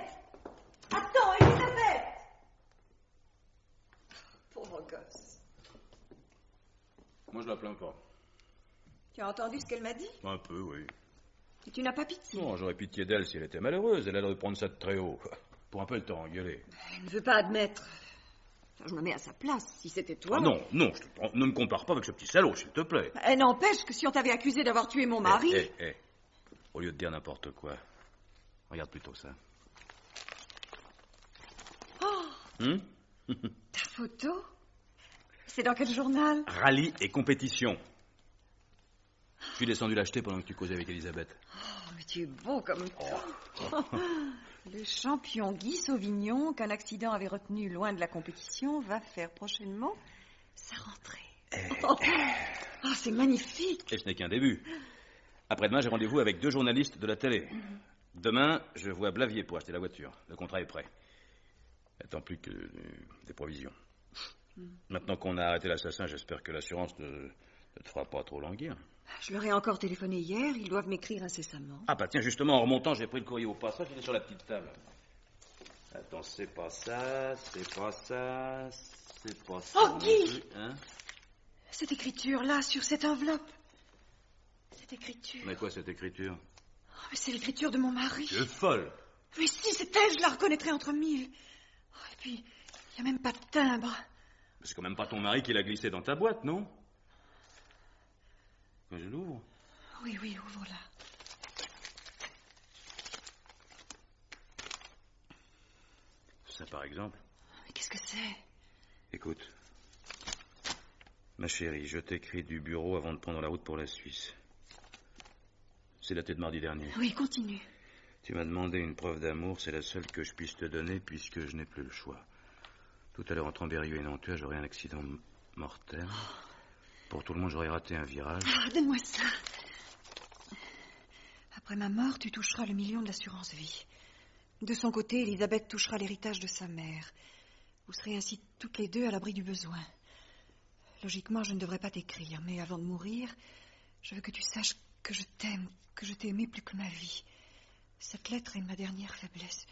Attends, Elisabeth! gosse. Moi, je la plains pas. Tu as entendu ce qu'elle m'a dit? Un peu, oui. Et tu n'as pas pitié? Non, j'aurais pitié d'elle si elle était malheureuse. Elle a l'air de prendre ça de très haut. Pour un peu le temps engueuler. Elle ne veut pas admettre. Je me mets à sa place, si c'était toi. Ah non, non, ne me compare pas avec ce petit salaud, s'il te plaît. Elle n'empêche que si on t'avait accusé d'avoir tué mon mari... Au lieu de dire n'importe quoi, regarde plutôt ça. Oh Ta photo? C'est dans quel journal? Rallye et compétition. Je suis descendu l'acheter pendant que tu causais avec Elisabeth. Oh, mais tu es beau comme toi. Le champion Guy Sauvignon, qu'un accident avait retenu loin de la compétition, va faire prochainement sa rentrée. Oh, c'est magnifique. Et ce n'est qu'un début. Après-demain, j'ai rendez-vous avec 2 journalistes de la télé. Demain, je vois Blavier pour acheter la voiture. Le contrat est prêt. Attends plus que des provisions. Maintenant qu'on a arrêté l'assassin, j'espère que l'assurance ne te fera pas trop languir. Je leur ai encore téléphoné hier, ils doivent m'écrire incessamment. Ah bah tiens, justement, en remontant, j'ai pris le courrier au passage, il est sur la petite table. Attends, c'est pas ça, c'est pas ça, c'est pas ça. Oh, Guy! Hein? Cette écriture-là, sur cette enveloppe. Cette écriture. Mais quoi, cette écriture? Oh, mais c'est l'écriture de mon mari. Tu es folle! Mais si, c'est elle, je la reconnaîtrais entre mille. Oh, et puis, il n'y a même pas de timbre. C'est quand même pas ton mari qui l'a glissé dans ta boîte, non? Je l'ouvre. Oui, ouvre-la. Ça, par exemple. Mais qu'est-ce que c'est? Écoute. Ma chérie, je t'écris du bureau avant de prendre la route pour la Suisse. C'est daté de mardi dernier. Oui, continue. Tu m'as demandé une preuve d'amour, c'est la seule que je puisse te donner puisque je n'ai plus le choix. Tout à l'heure, entre Ambérieu et Nantua, j'aurai un accident mortel. Pour tout le monde, j'aurais raté un virage. Ah, donne-moi ça. Après ma mort, tu toucheras le million de l'assurance vie. De son côté, Elisabeth touchera l'héritage de sa mère. Vous serez ainsi toutes les deux à l'abri du besoin. Logiquement, je ne devrais pas t'écrire, mais avant de mourir, je veux que tu saches que je t'aime, que je t'ai aimé plus que ma vie. Cette lettre est ma dernière faiblesse.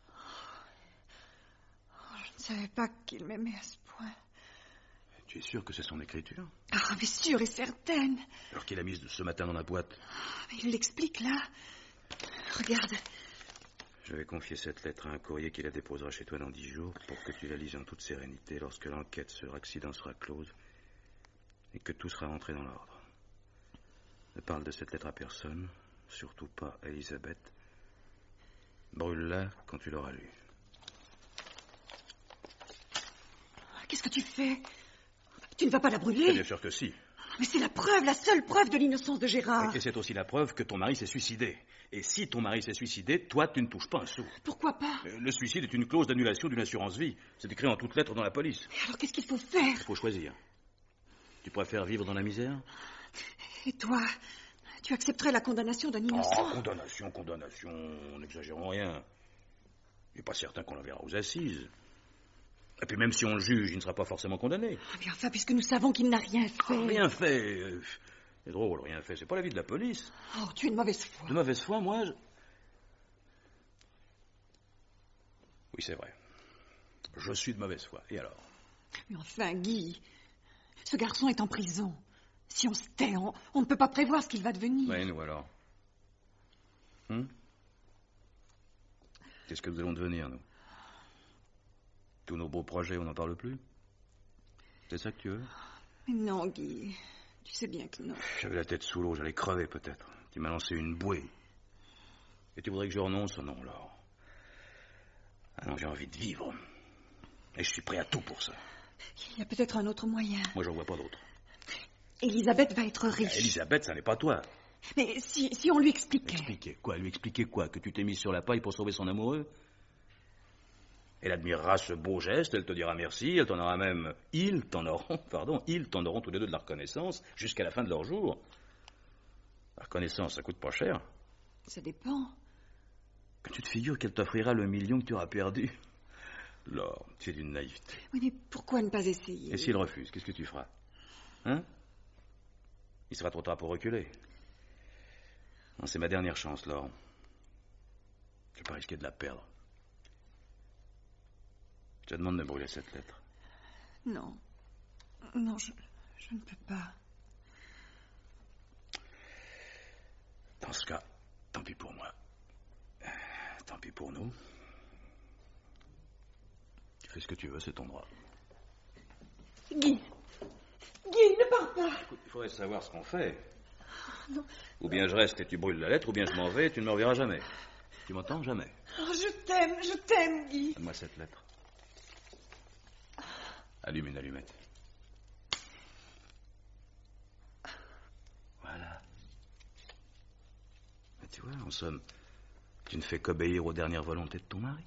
Oh, je ne savais pas qu'il m'aimait à ce point. Tu es sûr que c'est son écriture? Ah, mais sûre et certaine. Alors qu'il a mise ce matin dans la boîte. Mais il l'explique là. Regarde. Je vais confier cette lettre à un courrier qui la déposera chez toi dans 10 jours pour que tu la lises en toute sérénité lorsque l'enquête sur l'accident sera close et que tout sera rentré dans l'ordre. Ne parle de cette lettre à personne, surtout pas à Elisabeth. Brûle-la quand tu l'auras lue. Qu'est-ce que tu fais? Tu ne vas pas la brûler? Bien sûr que si. Mais c'est la preuve, la seule preuve de l'innocence de Gérard. Et c'est aussi la preuve que ton mari s'est suicidé. Et si ton mari s'est suicidé, toi, tu ne touches pas un sou. Pourquoi pas? Le suicide est une clause d'annulation d'une assurance vie. C'est écrit en toutes lettres dans la police. Et alors qu'est-ce qu'il faut faire? Il faut choisir. Tu préfères vivre dans la misère? Et toi, tu accepterais la condamnation d'un innocent? Oh, condamnation, n'exagérons rien. Il n'est pas certain qu'on la verra aux assises. Et puis même si on le juge, il ne sera pas forcément condamné. Ah, mais enfin, puisque nous savons qu'il n'a rien fait. Rien fait. C'est drôle, rien fait. C'est pas l'avis de la police. Oh, tu es de mauvaise foi. De mauvaise foi, moi, Oui, c'est vrai. Je suis de mauvaise foi. Et alors? Mais enfin, Guy, ce garçon est en prison. Si on se tait, on ne peut pas prévoir ce qu'il va devenir. Mais nous, alors? Qu'est-ce que nous allons devenir, nous? Tous nos beaux projets, on n'en parle plus? C'est ça que tu veux? Mais non, Guy. Tu sais bien que non. J'avais la tête sous l'eau, j'allais crever peut-être. Tu m'as lancé une bouée. Et tu voudrais que je renonce? Non, Laure. Ah non, j'ai envie de vivre. Et je suis prêt à tout pour ça. Il y a peut-être un autre moyen. Moi, j'en vois pas d'autre. Elisabeth va être riche. Elisabeth, ça n'est pas toi. Mais si on lui expliquait... Expliquer quoi? Lui expliquer quoi? Que tu t'es mis sur la paille pour sauver son amoureux? Elle admirera ce beau geste, elle te dira merci, elle t'en aura même... Ils t'en auront tous les deux de la reconnaissance jusqu'à la fin de leur jour. La reconnaissance, ça coûte pas cher. Ça dépend. Quand tu te figures qu'elle t'offrira le million que tu auras perdu. Laure, tu es d'une naïveté. Oui, mais pourquoi ne pas essayer? Et s'il refuse, qu'est-ce que tu feras? Il sera trop tard pour reculer. Non, c'est ma dernière chance, Laure. Je ne vais pas risquer de la perdre. Je te demande de brûler cette lettre. Non. Non, je ne peux pas. Dans ce cas, tant pis pour moi. Tant pis pour nous. Tu fais ce que tu veux, c'est ton droit. Guy, ne pars pas. Écoute, il faudrait savoir ce qu'on fait. Non. Ou bien je reste et tu brûles la lettre, ou bien je m'en vais et tu ne me reverras jamais. Tu m'entends? Jamais. Oh, je t'aime, Guy. Donne-moi cette lettre. Allume une allumette. Voilà. Mais tu vois, en somme, tu ne fais qu'obéir aux dernières volontés de ton mari.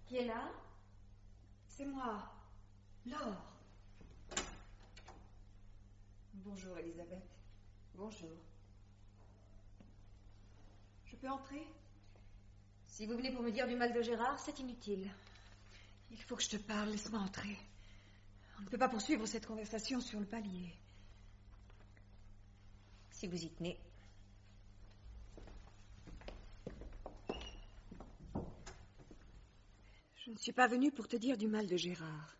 Qui est là? C'est moi, Laure. Bonjour, Elisabeth. Bonjour. Je peux entrer? Si vous venez pour me dire du mal de Gérard, c'est inutile. Il faut que je te parle, laisse-moi entrer. On ne peut pas poursuivre cette conversation sur le palier. Si vous y tenez. Je ne suis pas venue pour te dire du mal de Gérard.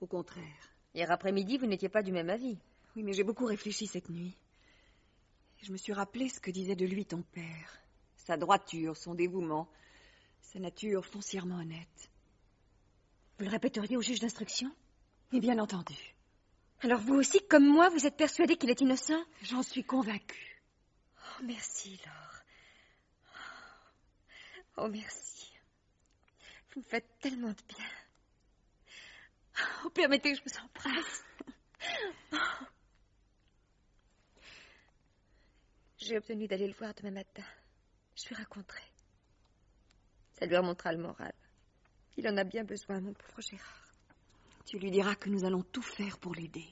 Au contraire. Hier après-midi, vous n'étiez pas du même avis. Oui, mais j'ai beaucoup réfléchi cette nuit. Je me suis rappelé ce que disait de lui ton père. Sa droiture, son dévouement, sa nature foncièrement honnête. Vous le répéteriez au juge d'instruction? Et bien entendu. Alors vous aussi, comme moi, vous êtes persuadé qu'il est innocent? J'en suis convaincue. Oh, merci, Laure. Oh, merci. Vous me faites tellement de bien. Oh, permettez que je vous embrasse. J'ai obtenu d'aller le voir demain matin. Je lui raconterai. Ça lui remontera le moral. Il en a bien besoin, mon pauvre Gérard. Tu lui diras que nous allons tout faire pour l'aider.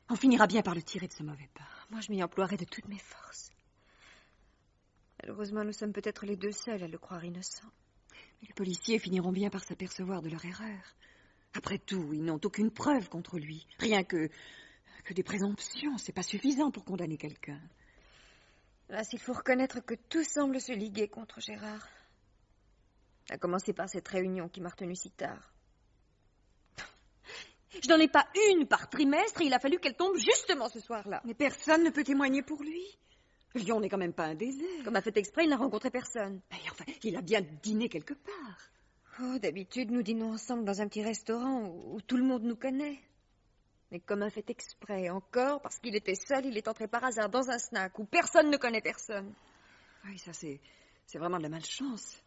On finira bien par le tirer de ce mauvais pas. Moi, je m'y emploierai de toutes mes forces. Malheureusement, nous sommes peut-être les deux seuls à le croire innocent. Mais les policiers finiront bien par s'apercevoir de leur erreur. Après tout, ils n'ont aucune preuve contre lui. Rien que des présomptions. C'est pas suffisant pour condamner quelqu'un. Là, s'il faut reconnaître que tout semble se liguer contre Gérard. À commencer par cette réunion qui m'a retenue si tard. Je n'en ai pas une par trimestre et il a fallu qu'elle tombe justement ce soir-là. Mais personne ne peut témoigner pour lui. Lyon n'est quand même pas un désert. Comme a fait exprès, il n'a rencontré personne. Mais enfin, il a bien dîné quelque part. Oh, d'habitude, nous dînons ensemble dans un petit restaurant où tout le monde nous connaît. Mais comme a fait exprès, encore, parce qu'il était seul, il est entré par hasard dans un snack où personne ne connaît personne. Oui, ça c'est vraiment de la malchance.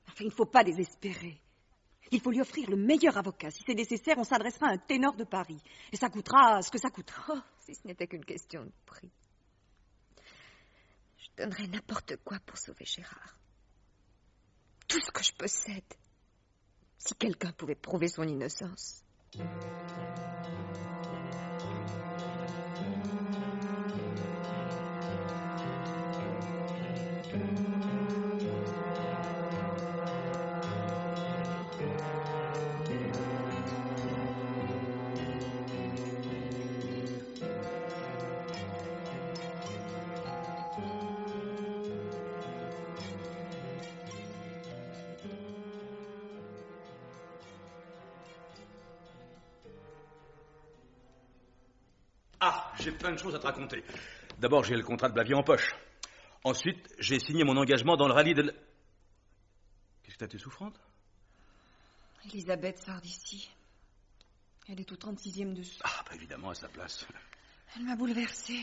Enfin, il ne faut pas désespérer. Il faut lui offrir le meilleur avocat. Si c'est nécessaire, on s'adressera à un ténor de Paris. Et ça coûtera ce que ça coûtera. Oh, si ce n'était qu'une question de prix. Je donnerais n'importe quoi pour sauver Gérard. Tout ce que je possède. Si quelqu'un pouvait prouver son innocence. Ah, j'ai plein de choses à te raconter. D'abord, j'ai le contrat de Blavier en poche. Ensuite, j'ai signé mon engagement dans le rallye de... Qu'est-ce que t'as, t'es souffrante? Elisabeth sort d'ici. Elle est au 36e dessous. Ah, bah évidemment, à sa place. Elle m'a bouleversée.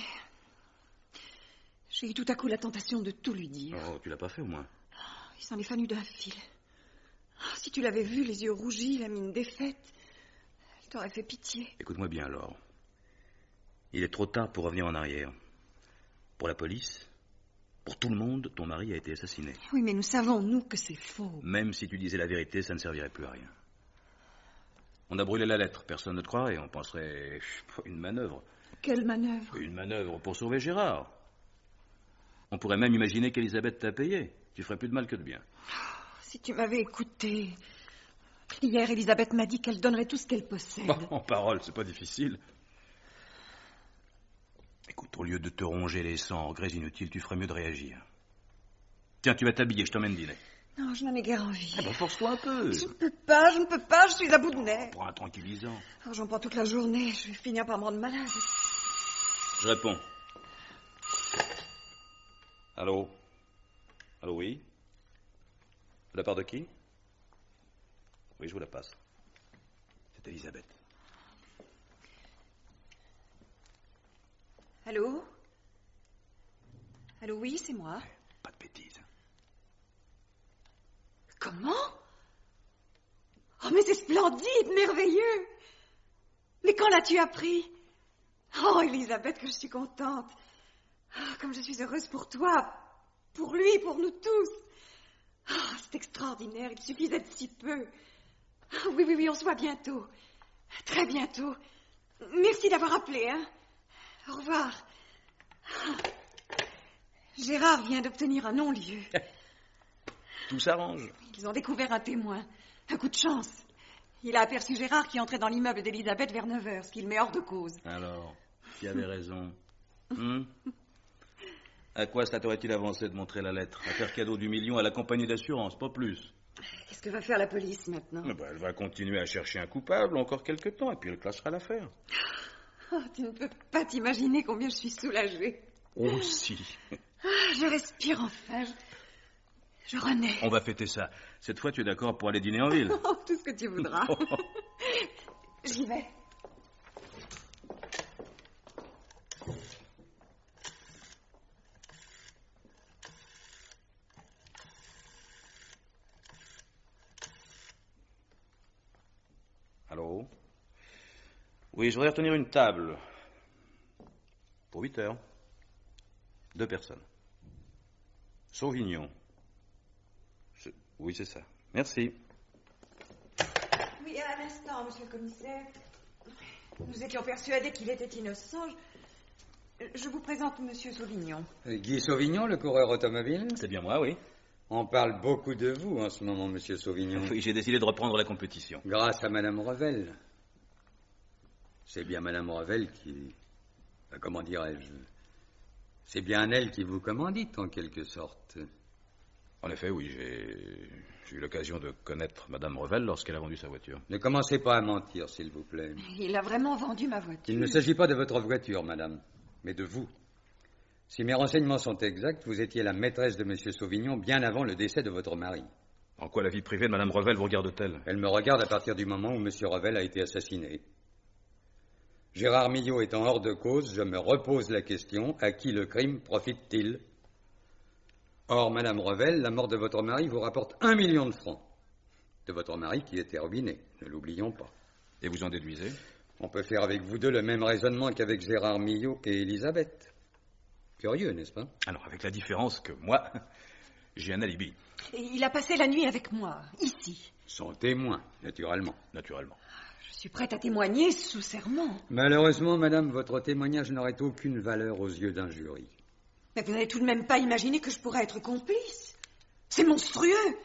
J'ai eu tout à coup la tentation de tout lui dire. Oh, tu l'as pas fait au moins? Il s'en est fallu d'un fil. Oh, si tu l'avais vu, les yeux rougis, la mine défaite, elle t'aurait fait pitié. Écoute-moi bien, Laure. Il est trop tard pour revenir en arrière. Pour la police, Pour tout le monde, ton mari a été assassiné. Oui, mais nous savons, nous, que c'est faux. Même si tu disais la vérité, ça ne servirait plus à rien. On a brûlé la lettre, personne ne te croirait, on penserait une manœuvre. Quelle manœuvre? Une manœuvre pour sauver Gérard. On pourrait même imaginer qu'Elisabeth t'a payé. Tu ferais plus de mal que de bien. Si tu m'avais écouté. Hier, Elisabeth m'a dit qu'elle donnerait tout ce qu'elle possède. Bon, en parole, c'est pas difficile. Écoute, au lieu de te ronger les sangs en graisse inutile, tu ferais mieux de réagir. Tiens, tu vas t'habiller, je t'emmène dîner. Non, je n'en ai guère envie. Ah ben, force-toi un peu. Je ne peux pas, je suis à bout de nerfs. Prends un tranquillisant. Oh, j'en prends toute la journée, je vais finir par me rendre malade. Je réponds. Allô? Allô, oui? De la part de qui? Oui, je vous la passe. C'est Elisabeth. Allô? Allô, oui, c'est moi. Pas de bêtises. Comment? Oh, mais c'est splendide, merveilleux. Mais quand l'as-tu appris? Oh, Elisabeth, que je suis contente. Oh, comme je suis heureuse pour toi, pour lui, pour nous tous. Oh, c'est extraordinaire, il suffisait de si peu. Oh, oui, oui, oui, on se voit bientôt. Très bientôt. Merci d'avoir appelé, hein. Au revoir. Oh. Gérard vient d'obtenir un non-lieu. Tout s'arrange. Ils ont découvert un témoin. Un coup de chance. Il a aperçu Gérard qui entrait dans l'immeuble d'Elisabeth vers 9h, ce qu'il met hors de cause. Alors, tu avais raison. À quoi cela t'aurait-il avancé de montrer la lettre? À faire cadeau du million à la compagnie d'assurance, pas plus. Qu'est-ce que va faire la police maintenant? Elle va continuer à chercher un coupable encore quelque temps, et puis elle classera l'affaire. Oh, tu ne peux pas t'imaginer combien je suis soulagée. Aussi. Je respire enfin. Je renais. On va fêter ça. Cette fois, tu es d'accord pour aller dîner en ville? Oh, tout ce que tu voudras. J'y vais. Allô? Oui, je voudrais retenir une table. Pour 8 heures. 2 personnes. Sauvignon. Oui, c'est ça. Merci. Oui, à l'instant, monsieur le commissaire. Nous étions persuadés qu'il était innocent. Je vous présente monsieur Sauvignon. Guy Sauvignon, le coureur automobile? C'est bien moi, oui. On parle beaucoup de vous en ce moment, monsieur Sauvignon. Oui, j'ai décidé de reprendre la compétition. Grâce à madame Revel. C'est bien madame Revel qui... Comment dirais-je? C'est bien elle qui vous commandite, en quelque sorte. En effet, oui, j'ai eu l'occasion de connaître madame Revel lorsqu'elle a vendu sa voiture. Ne commencez pas à mentir, s'il vous plaît. Il a vraiment vendu ma voiture. Il ne s'agit pas de votre voiture, madame, mais de vous. Si mes renseignements sont exacts, vous étiez la maîtresse de monsieur Sauvignon bien avant le décès de votre mari. En quoi la vie privée de madame Revel vous regarde-t-elle? Elle me regarde à partir du moment où monsieur Revel a été assassiné. Gérard Millot étant hors de cause, je me repose la question, à qui le crime profite-t-il? Or, madame Revel, la mort de votre mari vous rapporte 1 million de francs. De votre mari qui était ruiné, ne l'oublions pas. Et vous en déduisez? On peut faire avec vous deux le même raisonnement qu'avec Gérard Millot et Elisabeth. Curieux, n'est-ce pas? Alors, avec la différence que moi, j'ai un alibi. Et il a passé la nuit avec moi, ici. Son témoin, naturellement. Naturellement. Je suis prête à témoigner sous serment. Malheureusement, madame, votre témoignage n'aurait aucune valeur aux yeux d'un jury. Mais vous n'avez tout de même pas imaginé que je pourrais être complice. C'est monstrueux.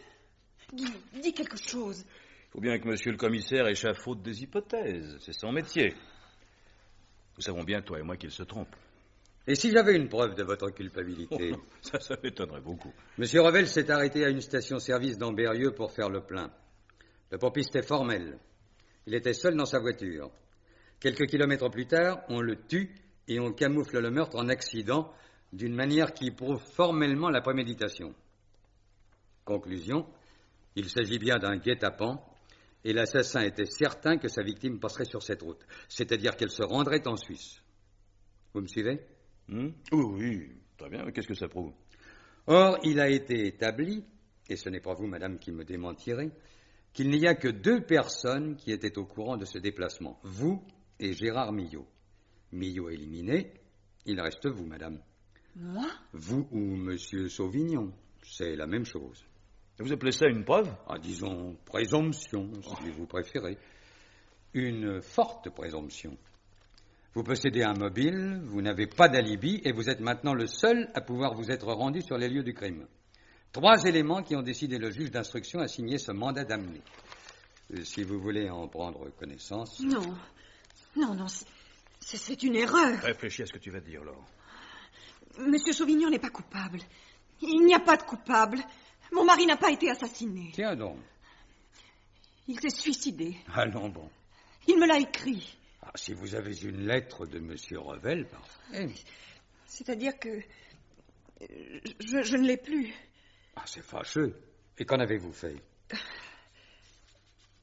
Dis quelque chose. Il faut bien que monsieur le commissaire échafaude des hypothèses. C'est son métier. Nous savons bien, toi et moi, qu'il se trompe. Et si j'avais une preuve de votre culpabilité? Ça m'étonnerait beaucoup. Monsieur Revel s'est arrêté à une station-service d'Ambérieux pour faire le plein. Le popiste est formel. Il était seul dans sa voiture. Quelques kilomètres plus tard, on le tue et on camoufle le meurtre en accident d'une manière qui prouve formellement la préméditation. Conclusion, il s'agit bien d'un guet-apens et l'assassin était certain que sa victime passerait sur cette route, c'est-à-dire qu'elle se rendrait en Suisse. Vous me suivez? Oui, très bien, mais qu'est-ce que ça prouve? Or, il a été établi, et ce n'est pas vous, madame, qui me démentirez, qu'il n'y a que 2 personnes qui étaient au courant de ce déplacement, vous et Gérard Millot. Millot éliminé, il reste vous, madame. Moi? Vous ou Monsieur Sauvignon, c'est la même chose. Vous appelez ça une preuve? Ah, disons présomption, si vous préférez. Une forte présomption. Vous possédez un mobile, vous n'avez pas d'alibi et vous êtes maintenant le seul à pouvoir vous être rendu sur les lieux du crime. 3 éléments qui ont décidé le juge d'instruction à signer ce mandat d'amener. Si vous voulez en prendre connaissance... Non, non, c'est une erreur. Réfléchis à ce que tu vas dire, Laure. Monsieur Sauvignon n'est pas coupable. Il n'y a pas de coupable. Mon mari n'a pas été assassiné. Tiens donc. Il s'est suicidé. Allons bon. Il me l'a écrit. Ah, si vous avez une lettre de Monsieur Revel, parfait. C'est-à-dire que... Je ne l'ai plus. Ah, c'est fâcheux. Et qu'en avez-vous fait?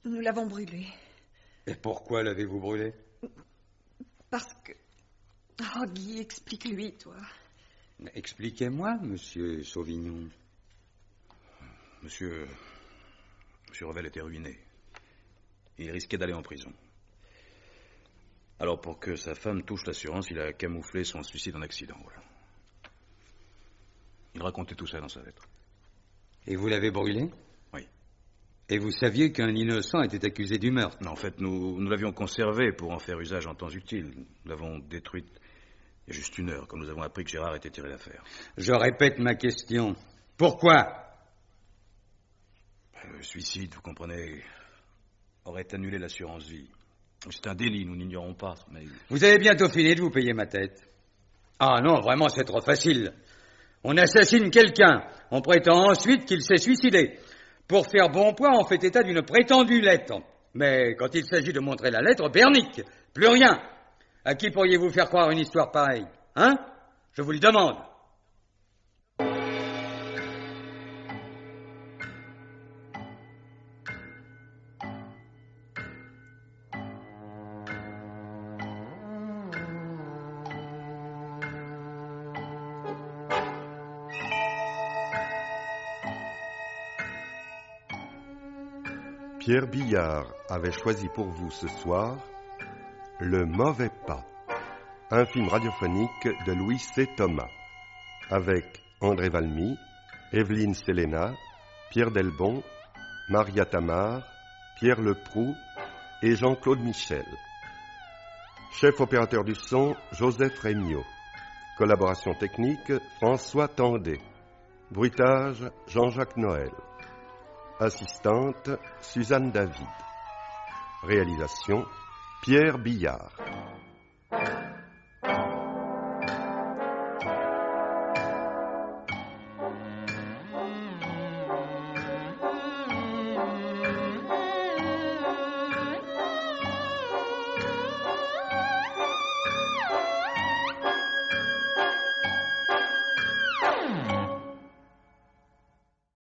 Nous l'avons brûlé. Et pourquoi l'avez-vous brûlé? Parce que... Oh, Guy, explique-lui, toi. Expliquez-moi, Monsieur Sauvignon. Monsieur Revel était ruiné. Il risquait d'aller en prison. Alors, pour que sa femme touche l'assurance, il a camouflé son suicide en accident, voilà. Il racontait tout ça dans sa lettre. Et vous l'avez brûlé? Oui. Et vous saviez qu'un innocent était accusé du meurtre? Non, en fait, nous l'avions conservée pour en faire usage en temps utile. Nous l'avons détruite il y a juste 1 heure, quand nous avons appris que Gérard était tiré d'affaire. Je répète ma question. Pourquoi? Le suicide, vous comprenez, aurait annulé l'assurance vie. C'est un délit, nous n'ignorons pas, mais... Vous avez bientôt fini de vous payer ma tête. Ah non, vraiment, c'est trop facile. On assassine quelqu'un, on prétend ensuite qu'il s'est suicidé. Pour faire bon poids, on fait état d'une prétendue lettre. Mais quand il s'agit de montrer la lettre, bernique, plus rien. À qui pourriez-vous faire croire une histoire pareille? Hein? Je vous le demande. Pierre Billard avait choisi pour vous ce soir Le Mauvais Pas, un film radiophonique de Louis C. Thomas, avec André Valmy, Evelyne Selena, Pierre Delbon, Maria Tamar, Pierre Leproux et Jean-Claude Michel. Chef opérateur du son, Joseph Regnault. Collaboration technique, François Tandet. Bruitage, Jean-Jacques Noël. Assistante, Suzanne David. Réalisation, Pierre Billard.